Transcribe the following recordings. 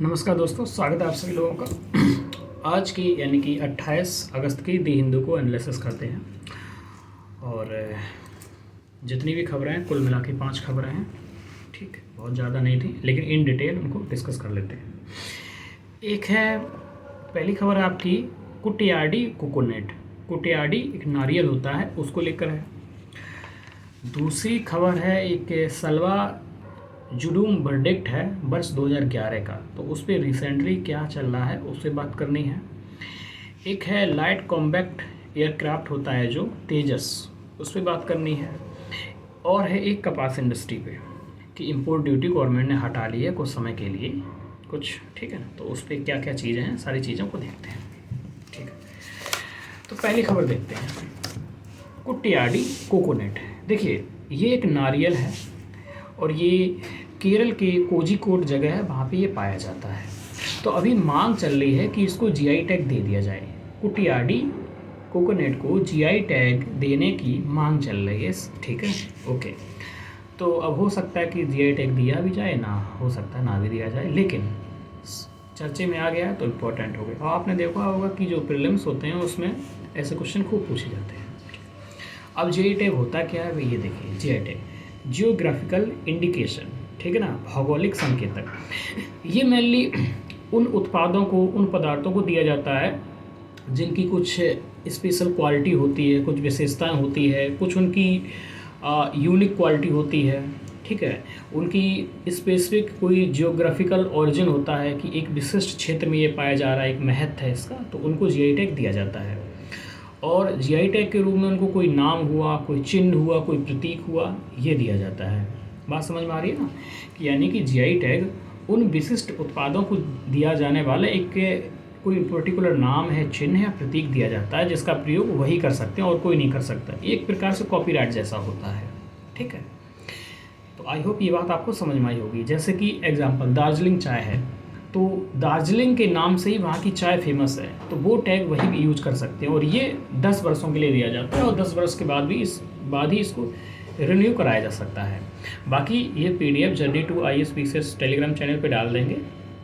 नमस्कार दोस्तों, स्वागत है आप सभी लोगों का। आज की यानी कि 28 अगस्त की दी हिंदू को एनालिसिस करते हैं और जितनी भी खबरें हैं कुल मिला के 5 खबरें हैं। ठीक, बहुत ज़्यादा नहीं थी लेकिन इन डिटेल उनको डिस्कस कर लेते हैं। एक है, पहली खबर है आपकी कुटियाडी कोकोनट। कुटियाडी एक नारियल होता है, उसको लेकर है। दूसरी खबर है एक सलवा जुडूम वर्डिक्ट है वर्ष 2011 का, तो उस पर रिसेंटली क्या चल रहा है उस पर बात करनी है। एक है लाइट कॉम्बैक्ट एयरक्राफ्ट होता है जो तेजस, उस पर बात करनी है। और है एक कपास इंडस्ट्री पे कि इंपोर्ट ड्यूटी गवर्नमेंट ने हटा ली है कुछ समय के लिए कुछ, ठीक है ना, तो उस पर क्या क्या चीज़ें हैं सारी चीज़ों को देखते हैं। ठीक है, तो पहली खबर देखते हैं, कुटियाडी कोकोनट। देखिए ये एक नारियल है और ये केरल के कोझिकोड जगह है, वहाँ पे ये पाया जाता है। तो अभी मांग चल रही है कि इसको जीआई टैग दे दिया जाए। कुटियाडी कोकोनट को जीआई टैग देने की मांग चल रही है, ठीक है, ओके। तो अब हो सकता है कि जीआई टैग दिया भी जाए, ना हो सकता है ना भी दिया जाए, लेकिन चर्चे में आ गया है तो इम्पोर्टेंट हो गया। और आपने देखा होगा कि जो प्रीलिम्स होते हैं उसमें ऐसे क्वेश्चन खूब पूछे जाते हैं। अब जीआई टैग होता क्या है भाई, ये देखिए जीआई टैग जियोग्राफिकल इंडिकेशन, ठीक है ना, भौगोलिक संकेतक। ये मेनली उन उत्पादों को, उन पदार्थों को दिया जाता है जिनकी कुछ स्पेशल क्वालिटी होती है, कुछ विशेषताएं होती है, कुछ उनकी यूनिक क्वालिटी होती है, ठीक है, उनकी स्पेसिफिक कोई जियोग्राफिकल ओरिजिन होता है कि एक विशिष्ट क्षेत्र में ये पाया जा रहा है, एक महत्व है इसका, तो उनको जीआई टैग दिया जाता है। और जीआई टैग के रूप में उनको कोई नाम हुआ, कोई चिन्ह हुआ, कोई प्रतीक हुआ, ये दिया जाता है। बात समझ में आ रही है ना, कि यानी कि जीआई टैग उन विशिष्ट उत्पादों को दिया जाने वाला एक कोई पर्टिकुलर नाम है, चिन्ह है, प्रतीक दिया जाता है जिसका प्रयोग वही कर सकते हैं और कोई नहीं कर सकता। एक प्रकार से कॉपीराइट जैसा होता है, ठीक है। तो आई होप ये बात आपको समझ में आई होगी। जैसे कि एग्जांपल दार्जिलिंग चाय है, तो दार्जिलिंग के नाम से ही वहाँ की चाय फेमस है, तो वो टैग वही भी यूज कर सकते हैं और ये 10 वर्षों के लिए दिया जाता है और 10 वर्ष के बाद भी बाद ही इसको रिन्यू कराया जा सकता है। बाकी ये PDF journey to IAS Telegram channel पे डाल देंगे,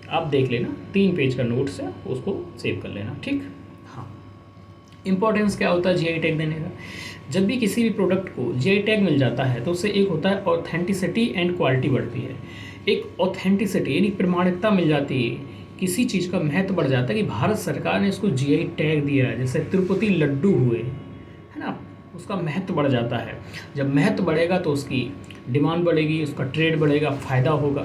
आप देख लेना, 3 पेज का नोट्स है, उसको सेव कर लेना, ठीक। हाँ, इम्पोर्टेंस क्या होता है जीआई टैग देने का। जब भी किसी भी प्रोडक्ट को जीआई टैग मिल जाता है तो उससे एक होता है ऑथेंटिसिटी एंड क्वालिटी बढ़ती है। एक ऑथेंटिसिटी यानी प्रमाणिकता मिल जाती है, किसी चीज़ का महत्व बढ़ जाता है कि भारत सरकार ने इसको जीआई टैग दिया है। जैसे तिरुपति लड्डू हुए, है ना, उसका महत्व बढ़ जाता है। जब महत्व बढ़ेगा तो उसकी डिमांड बढ़ेगी, उसका ट्रेड बढ़ेगा, फ़ायदा होगा,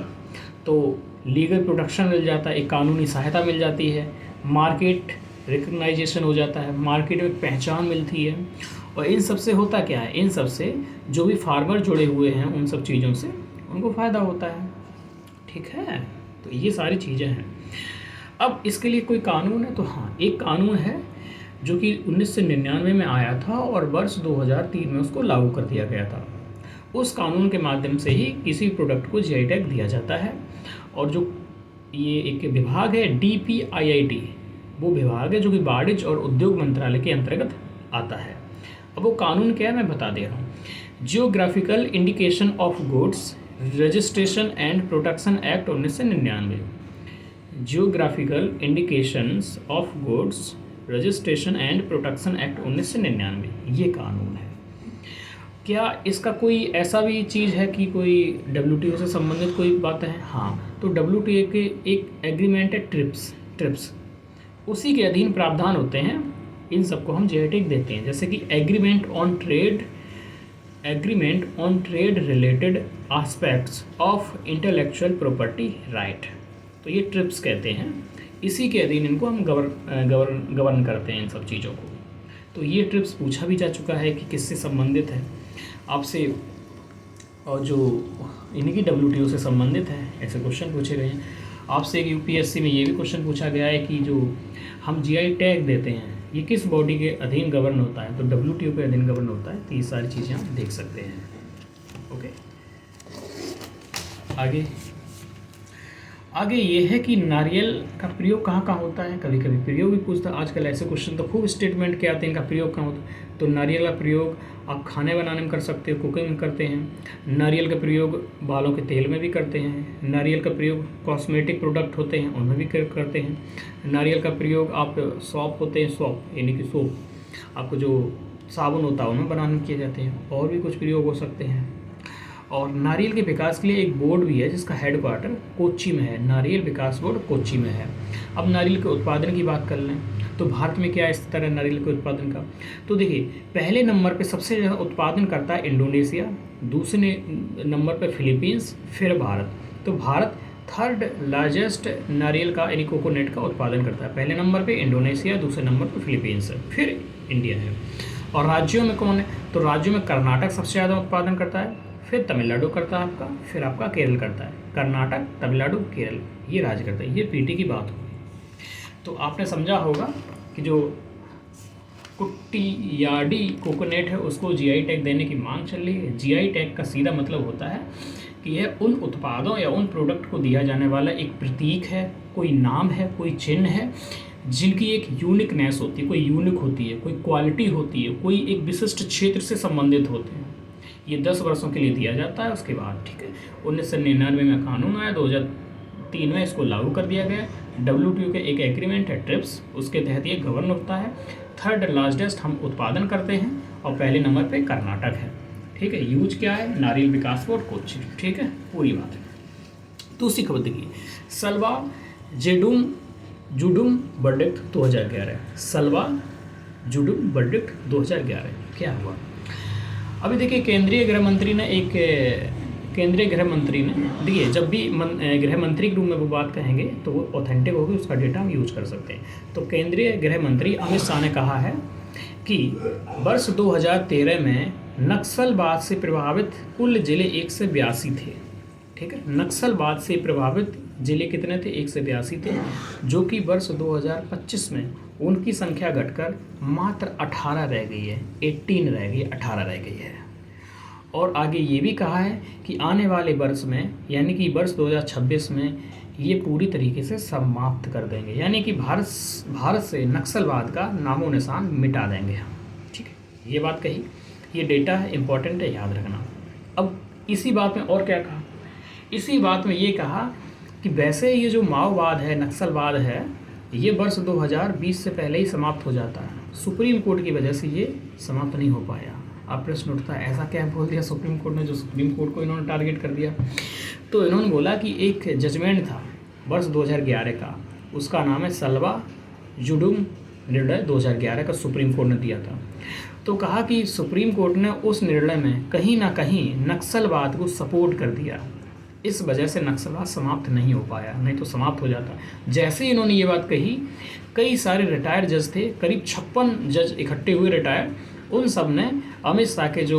तो लीगल प्रोटेक्शन मिल जाता है, एक कानूनी सहायता मिल जाती है, मार्केट रिकग्नाइजेशन हो जाता है, मार्केट में पहचान मिलती है। और इन सब से होता क्या है, इन सब से जो भी फार्मर जुड़े हुए हैं उन सब चीज़ों से उनको फ़ायदा होता है, ठीक है। तो ये सारी चीज़ें हैं। अब इसके लिए कोई कानून है, तो हाँ एक कानून है जो कि 1999 में आया था और वर्ष 2003 में उसको लागू कर दिया गया था। उस कानून के माध्यम से ही किसी प्रोडक्ट को जीआई टैग दिया जाता है। और जो ये एक विभाग है DPIIT, वो विभाग है जो कि वाणिज्य और उद्योग मंत्रालय के अंतर्गत आता है। अब वो कानून क्या है मैं बता दे रहा हूँ। Geographical indication of goods registration and protection act 1999, geographical indications of goods registration and protection act 1999, ये कानून है। क्या इसका कोई ऐसा भी चीज़ है कि कोई WTO से संबंधित कोई बात है? हाँ, तो WTO के एक एग्रीमेंट है ट्रिप्स, उसी के अधीन प्रावधान होते हैं, इन सबको हम जीआई टैग देते हैं। जैसे कि agreement on trade related aspects of intellectual property right, तो ये ट्रिप्स कहते हैं, इसी के अधीन इनको हम गवर्न करते हैं इन सब चीज़ों को। तो ये ट्रिप्स पूछा भी जा चुका है कि किससे संबंधित है आपसे, और जो इनकी WTO से संबंधित है, ऐसे क्वेश्चन पूछे गए हैं आपसे। एक UPSC में ये भी क्वेश्चन पूछा गया है कि जो हम जीआई टैग देते हैं ये किस बॉडी के अधीन गवर्न होता है, तो WTO के अधीन गवर्न होता है। तो ये सारी चीज़ें आप देख सकते हैं, ओके। आगे आगे ये है कि नारियल का प्रयोग कहाँ कहाँ होता है, कभी कभी प्रयोग भी पूछता है। आजकल ऐसे क्वेश्चन तो खूब स्टेटमेंट के आते हैं, इनका प्रयोग कहाँ होता है। तो नारियल का प्रयोग आप खाने बनाने में कर सकते हो, कुकिंग में करते हैं। नारियल का प्रयोग बालों के तेल में भी करते हैं। नारियल का प्रयोग कॉस्मेटिक प्रोडक्ट होते हैं उनमें भी करते हैं। नारियल का प्रयोग आप सॉप होते हैं, सॉप यानी कि सोप, आपको जो साबुन होता है उनमें बनाने में किए जाते हैं। और भी कुछ प्रयोग हो सकते हैं। और नारियल के विकास के लिए एक बोर्ड भी है जिसका हेडक्वार्टर कोच्चि में है। नारियल विकास बोर्ड कोच्चि में है। अब नारियल के उत्पादन की बात कर लें तो भारत में क्या स्तर है नारियल के उत्पादन का। तो देखिए, पहले नंबर पे सबसे ज़्यादा उत्पादन करता है इंडोनेशिया, दूसरे नंबर पे फिलीपींस, फिर भारत। तो भारत थर्ड लार्जेस्ट नारियल का यानी कोकोनट का उत्पादन करता है। पहले नंबर पे इंडोनेशिया, दूसरे नंबर पे फिलीपींस है, फिर इंडिया है। और राज्यों में कौन है, तो राज्यों में कर्नाटक सबसे ज़्यादा उत्पादन करता है, फिर तमिलनाडु करता है आपका, फिर आपका केरल करता है। कर्नाटक, तमिलनाडु, केरल ये राज्य करता है। ये पीटी की बात होगी। तो आपने समझा होगा कि जो कुट्टियाडी कोकोनट है उसको जीआई टैग देने की मांग चल रही है। जीआई टैग का सीधा मतलब होता है कि यह उन उत्पादों या उन प्रोडक्ट को दिया जाने वाला एक प्रतीक है, कोई नाम है, कोई चिन्ह है जिनकी एक यूनिकनेस होती है, कोई यूनिक होती है, कोई क्वालिटी होती है, कोई एक विशिष्ट क्षेत्र से संबंधित होते हैं। ये 10 वर्षों के लिए दिया जाता है। उसके बाद ठीक है 1999 में कानून आया, 2003 में इसको लागू कर दिया गया। WTO के एक एग्रीमेंट है ट्रिप्स, उसके तहत ये गवर्न होता है। थर्ड लार्जेस्ट हम उत्पादन करते हैं और पहले नंबर पे कर्नाटक है। ठीक है, यूज क्या है, नारियल विकास बोर्ड कोच्चि। ठीक है, पूरी बात है। दूसरी खबर देखिए, सलवा जुडुम वर्डिक्ट 2011। सलवा जुडुम वर्डिक्ट 2011 क्या हुआ। अभी देखिए, केंद्रीय गृह मंत्री ने देखिए, जब भी गृह मंत्री के रूप में वो बात कहेंगे तो वो ऑथेंटिक होगी, उसका डेटा हम यूज कर सकते हैं। तो केंद्रीय गृह मंत्री अमित शाह ने कहा है कि वर्ष 2013 में नक्सलवाद से प्रभावित कुल जिले 182 थे। ठीक है, नक्सलवाद से प्रभावित जिले कितने थे, 182 थे, जो कि वर्ष 2025 में उनकी संख्या घटकर मात्र 18 रह गई है। 18 रह गई, 18 रह गई है। और आगे ये भी कहा है कि आने वाले वर्ष में यानी कि वर्ष 2026 में ये पूरी तरीके से समाप्त कर देंगे, यानी कि भारत से नक्सलवाद का नामो निशान मिटा देंगे। ठीक है, ये बात कही, ये डेटा है, इम्पॉर्टेंट है, याद रखना। अब इसी बात में और क्या कहा, इसी बात में ये कहा कि वैसे ये जो माओवाद है, नक्सलवाद है, ये वर्ष 2020 से पहले ही समाप्त हो जाता है। सुप्रीम कोर्ट की वजह से ये समाप्त नहीं हो पाया। अब प्रश्न उठता है, ऐसा क्या बोल दिया सुप्रीम कोर्ट ने जो सुप्रीम कोर्ट को इन्होंने टारगेट कर दिया। तो इन्होंने बोला कि एक जजमेंट था वर्ष 2011 का, उसका नाम है सलवा जुडुम निर्णय 2011 का, सुप्रीम कोर्ट ने दिया था। तो कहा कि सुप्रीम कोर्ट ने उस निर्णय में कहीं ना कहीं नक्सलवाद को सपोर्ट कर दिया, इस वजह से नक्सलवाद समाप्त नहीं हो पाया, नहीं तो समाप्त हो जाता। जैसे ही इन्होंने ये बात कही, कई सारे रिटायर्ड जज थे, करीब 56 जज इकट्ठे हुए रिटायर्ड, उन सब ने अमित शाह के जो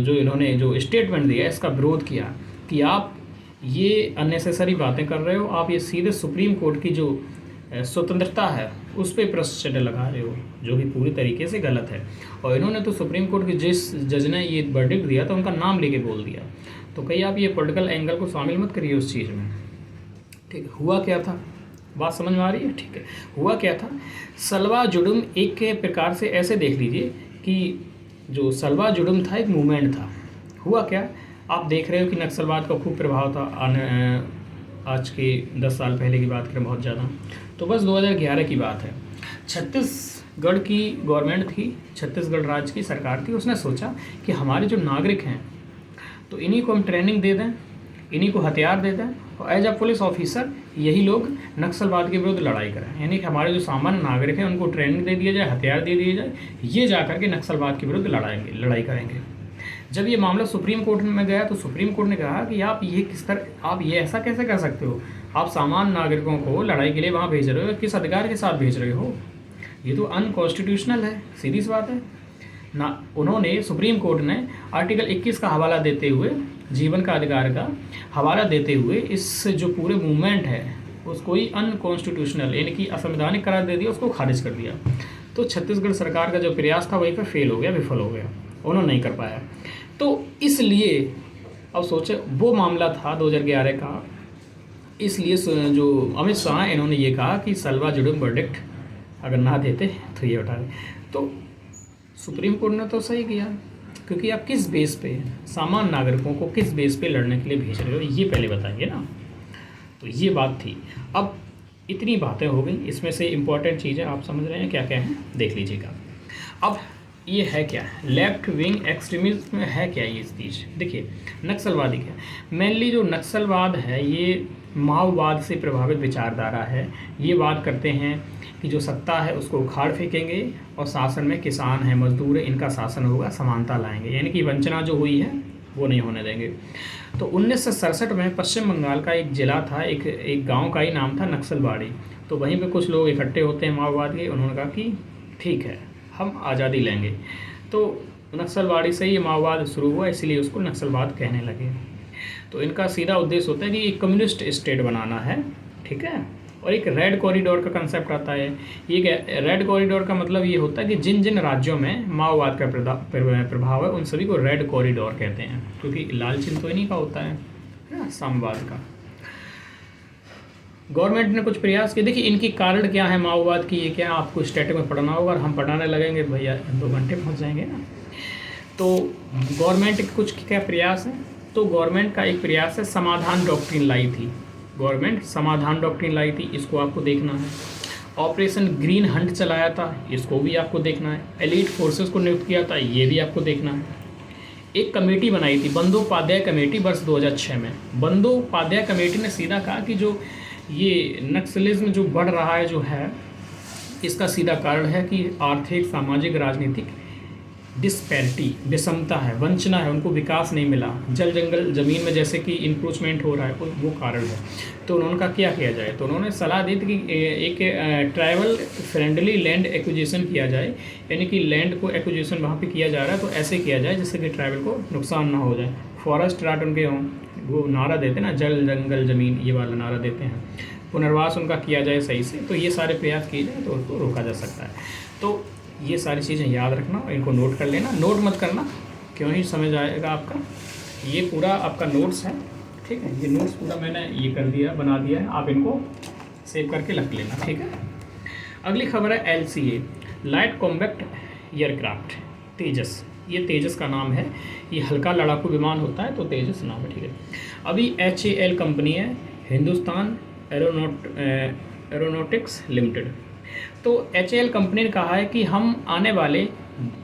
इन्होंने जो स्टेटमेंट दिया इसका विरोध किया कि आप ये अननेसेसरी बातें कर रहे हो, आप ये सीधे सुप्रीम कोर्ट की जो स्वतंत्रता है उस पर प्रश्न चिन्ह लगा रहे हो, जो कि पूरी तरीके से गलत है। और इन्होंने तो सुप्रीम कोर्ट के जिस जज ने ये वर्डिक्ट दिया था उनका नाम लेके बोल दिया। तो कहीं आप ये पॉलिटिकल एंगल को शामिल मत करिए उस चीज़ में। ठीक है, हुआ क्या था, बात समझ में आ रही है। ठीक है, हुआ क्या था, सलवा जुडुम एक के प्रकार से ऐसे देख लीजिए कि जो सलवा जुडुम था एक मूवमेंट था। हुआ क्या, आप देख रहे हो कि नक्सलवाद का खूब प्रभाव था। आज के 10 साल पहले की बात करें, बहुत ज़्यादा। तो बस 2011 की बात है, छत्तीसगढ़ की गवर्नमेंट थी, छत्तीसगढ़ राज्य की सरकार थी, उसने सोचा कि हमारे जो नागरिक हैं तो इन्हीं को हम ट्रेनिंग दे दें, इन्हीं को हथियार दे दें, और एज अ पुलिस ऑफिसर यही लोग नक्सलवाद के विरुद्ध लड़ाई करें। यानी कि हमारे जो सामान्य नागरिक हैं उनको ट्रेनिंग दे दिया जाए, हथियार दे दिए जाए, ये जा करके नक्सलवाद के विरुद्ध लड़ाई करेंगे। जब ये मामला सुप्रीम कोर्ट में गया तो सुप्रीम कोर्ट ने कहा कि आप ये किस तरह, आप ये ऐसा कैसे कर सकते हो, आप सामान्य नागरिकों को लड़ाई के लिए वहाँ भेज रहे हो, किस अधिकार के साथ भेज रहे हो, ये तो अनकॉन्स्टिट्यूशनल है, सीधी सी बात है ना। उन्होंने सुप्रीम कोर्ट ने आर्टिकल 21 का हवाला देते हुए, जीवन का अधिकार का हवाला देते हुए, इस जो पूरे मूवमेंट है उसको ही अनकॉन्स्टिट्यूशनल यानी कि असंवैधानिक करार दे दिया, उसको खारिज कर दिया। तो छत्तीसगढ़ सरकार का जो प्रयास था वहीं पर फेल हो गया, विफल हो गया, उन्होंने नहीं कर पाया। तो इसलिए अब सोचे, वो मामला था 2011 का, इसलिए जो अमित शाह, इन्होंने ये कहा कि सलवा जुडुम वर्डिक्ट अगर ना देते तो ये उठा दें। तो सुप्रीम कोर्ट ने तो सही किया, क्योंकि आप किस बेस पे सामान्य नागरिकों को किस बेस पे लड़ने के लिए भेज रहे हो, ये पहले बताइए ना। तो ये बात थी। अब इतनी बातें हो गई, इसमें से इम्पॉर्टेंट चीज़ें आप समझ रहे हैं क्या क्या हैं, देख लीजिएगा। अब ये है क्या, लेफ्ट विंग एक्सट्रीमिज्म है क्या ये चीज़। देखिए नक्सलवादी क्या, मेनली जो नक्सलवाद है ये माओवाद से प्रभावित विचारधारा है। ये बात करते हैं कि जो सत्ता है उसको उखाड़ फेंकेंगे और शासन में किसान है, मजदूर है, इनका शासन होगा, समानता लाएंगे, यानी कि वंचना जो हुई है वो नहीं होने देंगे। तो 1967 में पश्चिम बंगाल का एक ज़िला था, एक गांव का ही नाम था नक्सलबाड़ी। तो वहीं पे कुछ लोग इकट्ठे होते हैं माओवाद के, उन्होंने कहा कि ठीक है हम आज़ादी लेंगे। तो नक्सलबाड़ी से ये माओवाद शुरू हुआ, इसीलिए उसको नक्सलवाद कहने लगे। तो इनका सीधा उद्देश्य होता है कि एक कम्युनिस्ट स्टेट बनाना है, ठीक है। और एक रेड कॉरिडोर का कंसेप्ट आता है। ये रेड कॉरिडोर का मतलब ये होता है कि जिन जिन राज्यों में माओवाद का प्रभाव है उन सभी को रेड कॉरिडोर कहते हैं, क्योंकि लाल चिन्ह तो इन्हीं का होता है ना, साम्यवाद का। गवर्नमेंट ने कुछ प्रयास किए। देखिए इनकी कारण क्या है माओवाद की, ये क्या आपको स्टैटिक में पढ़ना होगा, और हम पढ़ाने लगेंगे तो भैया 2 घंटे पहुँच जाएंगे ना। तो गवर्नमेंट के कुछ क्या प्रयास हैं, तो गवर्नमेंट का एक प्रयास है, समाधान डॉक्ट्रिन लाई थी गवर्नमेंट, समाधान डॉक्ट्रिन लाई थी, इसको आपको देखना है। ऑपरेशन ग्रीन हंट चलाया था, इसको भी आपको देखना है। एलीट फोर्सेस को नियुक्त किया था, ये भी आपको देखना है। एक कमेटी बनाई थी बंदोपाध्याय कमेटी वर्ष 2006 में। बंदोपाध्याय कमेटी ने सीधा कहा कि जो ये नक्सलिज्म जो बढ़ रहा है जो है, इसका सीधा कारण है कि आर्थिक, सामाजिक, राजनीतिक डिस्पैरिटी, विषमता है, वंचना है, उनको विकास नहीं मिला, जल जंगल ज़मीन में जैसे कि इंक्रोचमेंट हो रहा है, वो कारण है। तो उन्होंने कहा क्या किया जाए, तो उन्होंने सलाह दी थी कि एक ट्राइबल फ्रेंडली लैंड एक्विजिशन किया जाए, यानी कि लैंड को एक्विजिशन वहाँ पे किया जा रहा है तो ऐसे किया जाए जिससे कि ट्राइबल को नुकसान ना हो जाए। फॉरेस्ट राट उनके हों, वो नारा देते हैं ना, जल जंगल ज़मीन, ये वाला नारा देते हैं। पुनर्वास उनका किया जाए सही से, तो ये सारे प्रयास किए जाए तो उसको रोका जा सकता है। तो ये सारी चीज़ें याद रखना और इनको नोट कर लेना, नोट मत करना क्यों ही समझ आएगा आपका। ये पूरा आपका नोट्स है, ठीक है। ये नोट्स पूरा मैंने ये कर दिया, बना दिया है, आप इनको सेव करके रख लेना, ठीक है। अगली खबर है LCA, लाइट कॉम्बैक्ट एयरक्राफ्ट, तेजस। ये तेजस का नाम है, ये हल्का लड़ाकू विमान होता है, तो तेजस नाम है, ठीक है। अभी HAL कंपनी है, हिंदुस्तान एरोनॉटिक्स लिमिटेड। तो HAL कंपनी ने कहा है कि हम आने वाले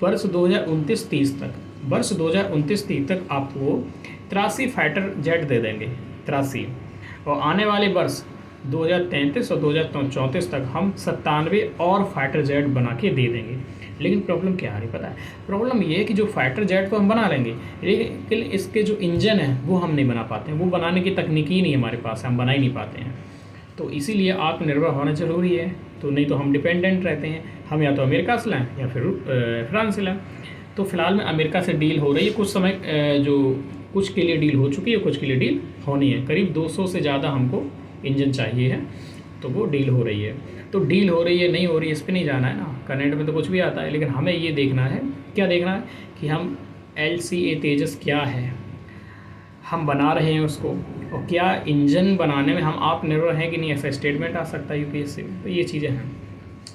वर्ष 2029-30 तक, वर्ष 2029-30 तक आपको 83 फाइटर जेट दे देंगे, 83। और आने वाले वर्ष 2033 और 2034 तक हम 97 और फाइटर जेट बना के दे देंगे। लेकिन प्रॉब्लम क्या आ रही पता है, प्रॉब्लम ये है कि जो फाइटर जेट को हम बना लेंगे, लेकिन इसके जो इंजन है वो हम नहीं बना पाते हैं, वो बनाने की तकनीक ही नहीं हमारे पास है, हम बना ही नहीं पाते हैं। तो इसीलिए आत्मनिर्भर होना ज़रूरी है, तो नहीं तो हम डिपेंडेंट रहते हैं, हम या तो अमेरिका से लाएँ या फिर फ्रांस से लाएँ। तो फिलहाल में अमेरिका से डील हो रही है, कुछ समय जो कुछ के लिए डील हो चुकी है, कुछ के लिए डील होनी है। करीब 200 से ज़्यादा हमको इंजन चाहिए है, तो वो डील हो रही है। तो डील हो रही है नहीं हो रही है इस पर नहीं जाना है ना, करंट में तो कुछ भी आता है, लेकिन हमें ये देखना है, क्या देखना है कि हम LCA तेजस क्या है, हम बना रहे हैं उसको, और क्या इंजन बनाने में हम आत्मनिर्भर हैं कि नहीं, ऐसा स्टेटमेंट आ सकता है UPSC में। तो ये चीज़ें हैं।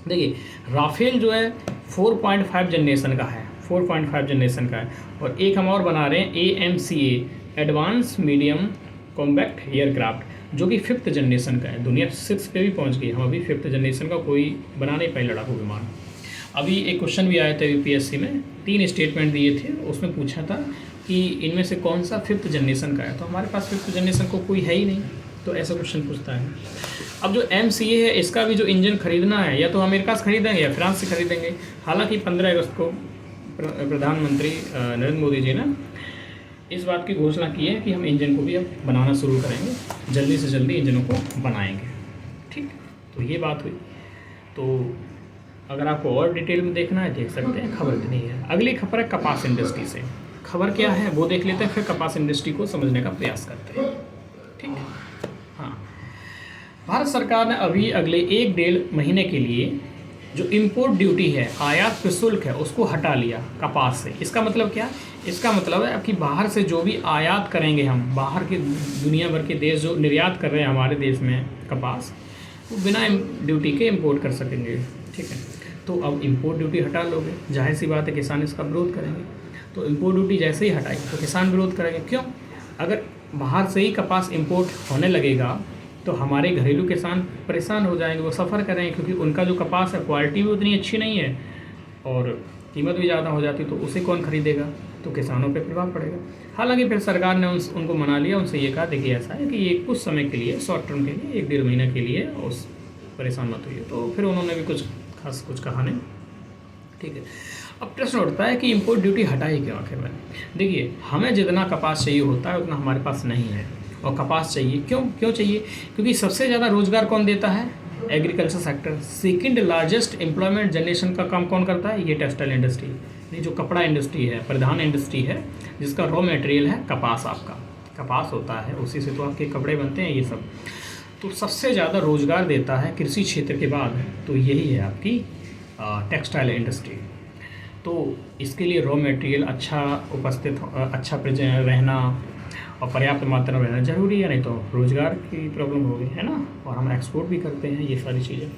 देखिए राफेल जो है 4.5 जनरेशन का है, 4.5 जनरेशन का है, और एक हम और बना रहे हैं AMCA, advance medium combat aircraft, जो कि 5th जनरेशन का है। दुनिया 6 पे भी पहुंच गई, हम अभी 5th जनरेशन का कोई बना नहीं पाए लड़ाकू विमान। अभी एक क्वेश्चन भी आया था UPSC में, 3 स्टेटमेंट दिए थे, उसमें पूछा था कि इनमें से कौन सा 5th जनरेशन का है, तो हमारे पास 5th जनरेशन को कोई है ही नहीं, तो ऐसा क्वेश्चन पूछता है। अब जो MCA है इसका भी जो इंजन खरीदना है, या तो अमेरिका से खरीदेंगे या फ्रांस से खरीदेंगे। हालांकि 15 अगस्त को प्रधानमंत्री नरेंद्र मोदी जी ने इस बात की घोषणा की है कि हम इंजन को भी अब बनाना शुरू करेंगे, जल्दी से जल्दी इंजनों को बनाएंगे, ठीक। तो ये बात हुई। तो अगर आपको और डिटेल में देखना है देख सकते हैं, खबर इतनी है। अगली खबर है कपास इंडस्ट्री से, खबर क्या है वो देख लेते हैं, फिर कपास इंडस्ट्री को समझने का प्रयास करते हैं, ठीक। हाँ, भारत सरकार ने अभी अगले 1-1.5 महीने के लिए जो इम्पोर्ट ड्यूटी है, आयात प्रशुल्क है, उसको हटा लिया कपास से। इसका मतलब क्या? इसका मतलब है कि बाहर से जो भी आयात करेंगे हम, बाहर के दुनिया भर के देश जो निर्यात कर रहे हैं हमारे देश में कपास, वो बिना ड्यूटी के इम्पोर्ट कर सकेंगे। ठीक है, तो अब इम्पोर्ट ड्यूटी हटा लोगे, जाहिर सी बात है किसान इसका विरोध करेंगे। तो इम्पोर्ट ड्यूटी जैसे ही हटाई तो किसान विरोध करेंगे। क्यों? अगर बाहर से ही कपास इम्पोर्ट होने लगेगा तो हमारे घरेलू किसान परेशान हो जाएंगे, वो सफ़र करेंगे, क्योंकि उनका जो कपास है क्वालिटी भी उतनी अच्छी नहीं है और कीमत भी ज़्यादा हो जाती, तो उसे कौन खरीदेगा? तो किसानों पे प्रभाव पड़ेगा। हालांकि फिर सरकार ने उनको मना लिया, उनसे ये कहा देखिए ऐसा है कि ये कुछ समय के लिए, शॉर्ट टर्म के लिए, 1-1.5 महीने के लिए, उस परेशान मत होइए। तो फिर उन्होंने भी कुछ खास कुछ कहा नहीं। ठीक है, अब प्रश्न उठता है कि इम्पोर्ट ड्यूटी हटाई क्यों आखिर में? देखिए, हमें जितना कपास चाहिए होता है उतना हमारे पास नहीं है, और कपास चाहिए क्यों चाहिए? क्योंकि सबसे ज़्यादा रोजगार कौन देता है? Agriculture sector. Second largest employment generation का काम कौन करता है? ये टेक्सटाइल इंडस्ट्री, ये जो कपड़ा इंडस्ट्री है, प्रधान इंडस्ट्री है, जिसका रॉ मटेरियल है कपास। आपका कपास होता है, उसी से तो आपके कपड़े बनते हैं ये सब। तो सबसे ज़्यादा रोजगार देता है कृषि क्षेत्र के बाद तो यही है आपकी टेक्सटाइल इंडस्ट्री। तो इसके लिए रॉ मटेरियल अच्छा उपस्थित, अच्छा रहना और पर्याप्त मात्रा में रहना जरूरी है, नहीं तो रोज़गार की प्रॉब्लम होगी, है ना। और हम एक्सपोर्ट भी करते हैं ये सारी चीज़ें,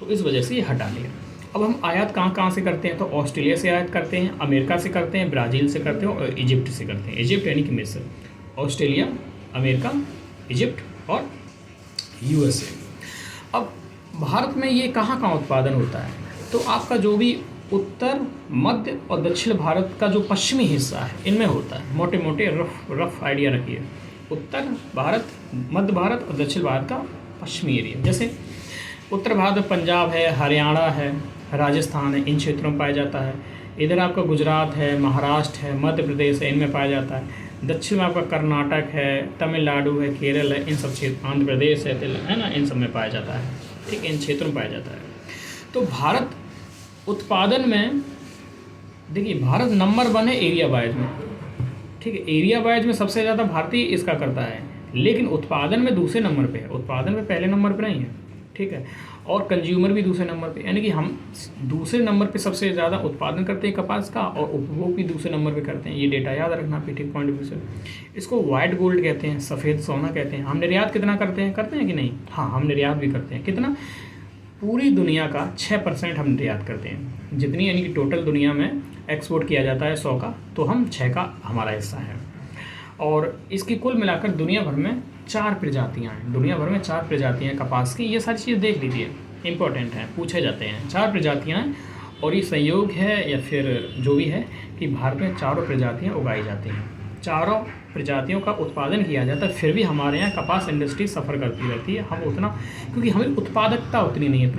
तो इस वजह से ये हटा लिया। अब हम आयात कहाँ से करते हैं? तो ऑस्ट्रेलिया से आयात करते हैं, अमेरिका से करते हैं, ब्राज़ील से करते हैं और इजिप्ट से करते हैं। इजिप्ट यानी कि मिस्र, ऑस्ट्रेलिया, अमेरिका, इजिप्ट और यूएसए। अब भारत में ये कहाँ उत्पादन होता है? तो आपका जो भी उत्तर, मध्य और दक्षिण भारत का जो पश्चिमी हिस्सा है इनमें होता है। मोटे मोटे रफ आइडिया रखिए, उत्तर भारत, मध्य भारत और दक्षिण भारत का पश्चिमी एरिया। जैसे उत्तर भारत में पंजाब है, हरियाणा है, राजस्थान है, इन क्षेत्रों में पाया जाता है। इधर आपका गुजरात है, महाराष्ट्र है, मध्य प्रदेश है, इनमें पाया जाता है। दक्षिण में आपका कर्नाटक है, तमिलनाडु है, केरल है, इन सब क्षेत्र, आंध्र प्रदेश है ना, इन सब में पाया जाता है। ठीक है, इन क्षेत्रों में पाया जाता है। तो भारत उत्पादन में, देखिए, भारत नंबर 1 है एरिया वाइज में। ठीक है, एरिया वाइज में सबसे ज़्यादा भारतीय इसका करता है, लेकिन उत्पादन में दूसरे नंबर पे है। उत्पादन में पहले नंबर पे नहीं है। ठीक है, और कंज्यूमर भी दूसरे नंबर पे, यानी कि हम दूसरे नंबर पे सबसे ज़्यादा उत्पादन करते हैं कपास का, और उपभोग भी दूसरे नंबर पे करते हैं। ये डेटा याद रखना पीटी पॉइंट ऑफ व्यू से। इसको वाइट गोल्ड कहते हैं, सफ़ेद सोना कहते हैं। हम निर्यात कितना करते हैं कि नहीं? हाँ, हम निर्यात भी करते हैं। कितना? पूरी दुनिया का 6% हम निर्यात करते हैं। जितनी, यानी कि टोटल दुनिया में एक्सपोर्ट किया जाता है 100 का, तो हम 6 का हमारा हिस्सा है। और इसकी कुल मिलाकर दुनिया भर में 4 प्रजातियाँ हैं। दुनिया भर में 4 प्रजातियाँ हैं कपास की। ये सारी चीज़ देख लीजिए, इंपॉर्टेंट हैं, पूछे जाते हैं। 4 प्रजातियाँ हैं, और ये संयोग है या फिर जो भी है कि भारत में 4 प्रजातियाँ उगाई जाती हैं। 4 प्रजातियों का उत्पादन किया जाता है, फिर भी हमारे यहाँ कपास इंडस्ट्री सफ़र करती रहती है। हम उतना, क्योंकि हमें उत्पादकता उतनी नहीं है,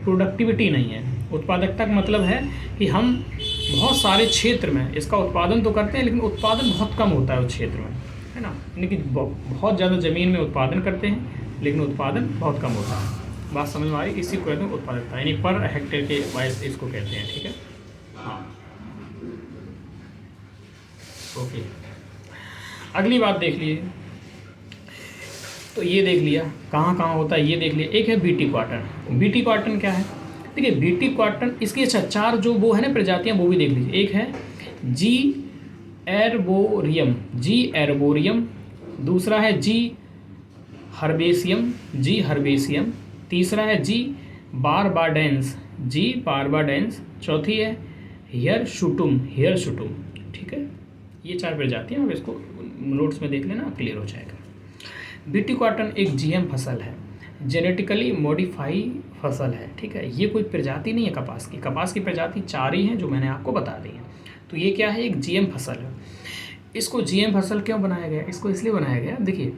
प्रोडक्टिविटी नहीं है। उत्पादकता का मतलब है कि हम बहुत सारे क्षेत्र में इसका उत्पादन तो करते हैं, लेकिन उत्पादन बहुत कम होता है उस क्षेत्र में, है ना। यानी कि बहुत ज़्यादा ज़मीन में उत्पादन करते हैं, लेकिन उत्पादन बहुत कम होता है। बात समझ में आ रही? इसी को कहते हैं उत्पादकता, यानी पर हेक्टेयर के वाइज इसको कहते हैं। ठीक है, हाँ, ओके। अगली बात देख लिए, तो ये देख लिया कहाँ होता है, ये देख लिया। एक है बीटी कॉटन। बीटी कॉटन क्या है? देखिए, बीटी कॉटन, इसके 4 जो वो है ना प्रजातियाँ, वो भी देख लीजिए। एक है जी एर्बोरियम, दूसरा है जी हर्बेसियम, तीसरा है जी बारबाडेंस, चौथी है हेयर शुटुम। ठीक है, ये 4 प्रजातियाँ, अब इसको नोट्स में देख लेना, क्लियर हो जाएगा। बीटी कॉटन एक जीएम फसल है, जेनेटिकली मॉडिफाई फसल है। ठीक है, ये कोई प्रजाति नहीं है कपास की प्रजाति 4 ही हैं जो मैंने आपको बता दी है। तो ये क्या है? एक जीएम फसल है। इसको जीएम फसल क्यों बनाया गया? इसको इसलिए बनाया गया, देखिए,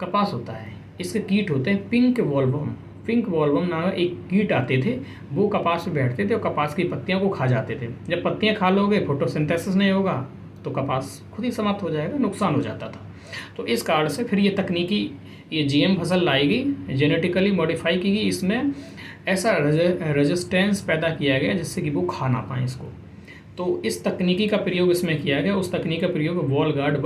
कपास होता है, इसके कीट होते हैं पिंक वॉल्वम नामक एक कीट आते थे, वो कपास पे बैठते थे और कपास की पत्तियों को खा जाते थे। जब पत्तियाँ खा लोगे, फोटोसिंथेसिस नहीं होगा, तो कपास खुद ही समाप्त हो जाएगा, नुकसान हो जाता था। तो इस कारण से फिर ये जीएम फसल लाई गई, जेनेटिकली मॉडिफाई की गई। इसमें ऐसा रेजिस्टेंस पैदा किया गया जिससे कि वो खा ना पाएँ इसको। तो इस तकनीकी का प्रयोग इसमें किया गया। उस तकनीक का प्रयोग वॉलगार्ड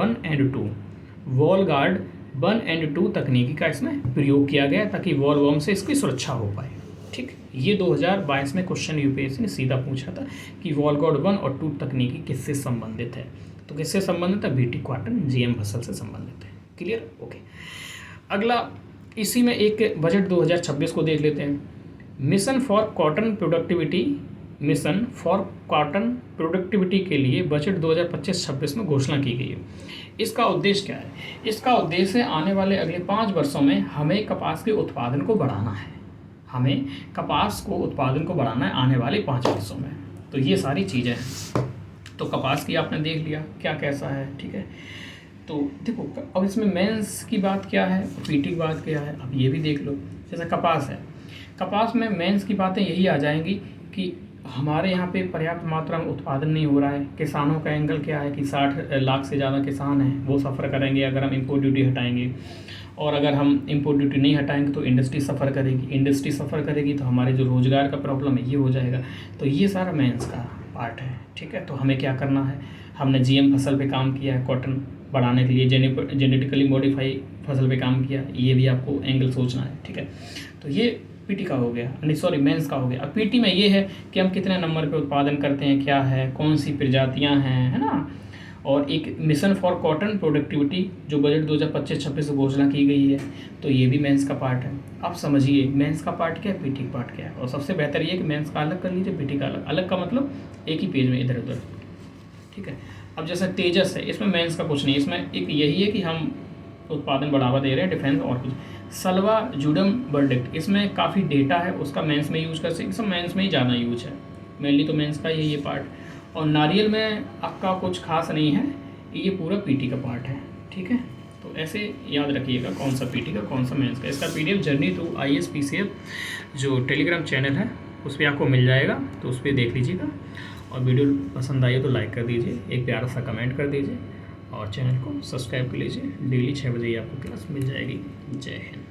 1 एंड 2 तकनीकी का इसमें प्रयोग किया गया, ताकि वॉलवर्म से इसकी सुरक्षा हो पाए। ठीक, ये 2022 में क्वेश्चन यूपीएससी ने सीधा पूछा था कि वॉलगॉड 1 और 2 तकनीकी किससे संबंधित है। तो किससे संबंधित है? बीटी कॉटन जीएम फसल से संबंधित है। क्लियर? ओके। अगला इसी में एक बजट 2026 को देख लेते हैं। मिशन फॉर कॉटन प्रोडक्टिविटी के लिए बजट 2025-26 में घोषणा की गई है। इसका उद्देश्य क्या है? इसका उद्देश्य आने वाले अगले 5 वर्षों में हमें कपास के उत्पादन को बढ़ाना है। हमें कपास को उत्पादन को बढ़ाना है आने वाले 5 वर्षों में। तो ये सारी चीज़ें हैं। तो कपास की आपने देख लिया क्या कैसा है, ठीक है। तो देखो अब इसमें मेंस की बात क्या है, पीटी की बात क्या है, अब ये भी देख लो। जैसे कपास है, कपास में मेंस की बातें यही आ जाएंगी कि हमारे यहाँ पे पर्याप्त मात्रा में उत्पादन नहीं हो रहा है। किसानों का एंगल क्या है कि 60 लाख से ज़्यादा किसान हैं, वो सफ़र करेंगे अगर हम इम्पोर्ट ड्यूटी हटाएंगे, और अगर हम इम्पोर्ट ड्यूटी नहीं हटाएंगे तो इंडस्ट्री सफ़र करेगी, इंडस्ट्री सफ़र करेगी तो हमारे जो रोज़गार का प्रॉब्लम है ये हो जाएगा। तो ये सारा मेंस का पार्ट है, ठीक है। तो हमें क्या करना है, हमने जीएम फसल पे काम किया है, कॉटन बढ़ाने के लिए जेनेटिकली मॉडिफाई फसल पे काम किया, ये भी आपको एंगल सोचना है, ठीक है। तो ये पीटी का हो गया, नहीं सॉरी मेंस का हो गया। अब पीटी में ये है कि हम कितने नंबर पे उत्पादन करते हैं, क्या है, कौन सी प्रजातियां हैं, है ना। और एक मिशन फॉर कॉटन प्रोडक्टिविटी जो बजट 2025-26 में घोषणा की गई है, तो ये भी मेंस का पार्ट है। आप समझिए मेंस का पार्ट क्या है, पीटी का पार्ट क्या है। और सबसे बेहतर ये है कि मेंस का अलग कर लीजिए, पीटी का अलग। अलग का मतलब एक ही पेज में इधर उधर, ठीक है। अब जैसे तेजस है, इसमें मेंस का कुछ नहीं, इसमें एक यही है कि हम उत्पादन बढ़ावा दे रहे हैं, डिफेंस और कुछ। सलवा जूडम वर्डिक्ट, इसमें काफ़ी डेटा है, उसका मेंस में यूज़ कर सकते, सब मेंस में ही ज़्यादा यूज है, मेनली तो मेंस का ही ये पार्ट। और नारियल में आपका कुछ खास नहीं है, ये पूरा पीटी का पार्ट है, ठीक है। तो ऐसे याद रखिएगा कौन सा पीटी का कौन सा मेंस का। इसका PDF journey to IAS PCF जो टेलीग्राम चैनल है उस पर आपको मिल जाएगा, तो उस पर देख लीजिएगा। और वीडियो पसंद आई तो लाइक कर दीजिए, एक प्यारा सा कमेंट कर दीजिए और चैनल को सब्सक्राइब कर लीजिए। डेली 6 बजे आपको क्लास मिल जाएगी। जय हिंद।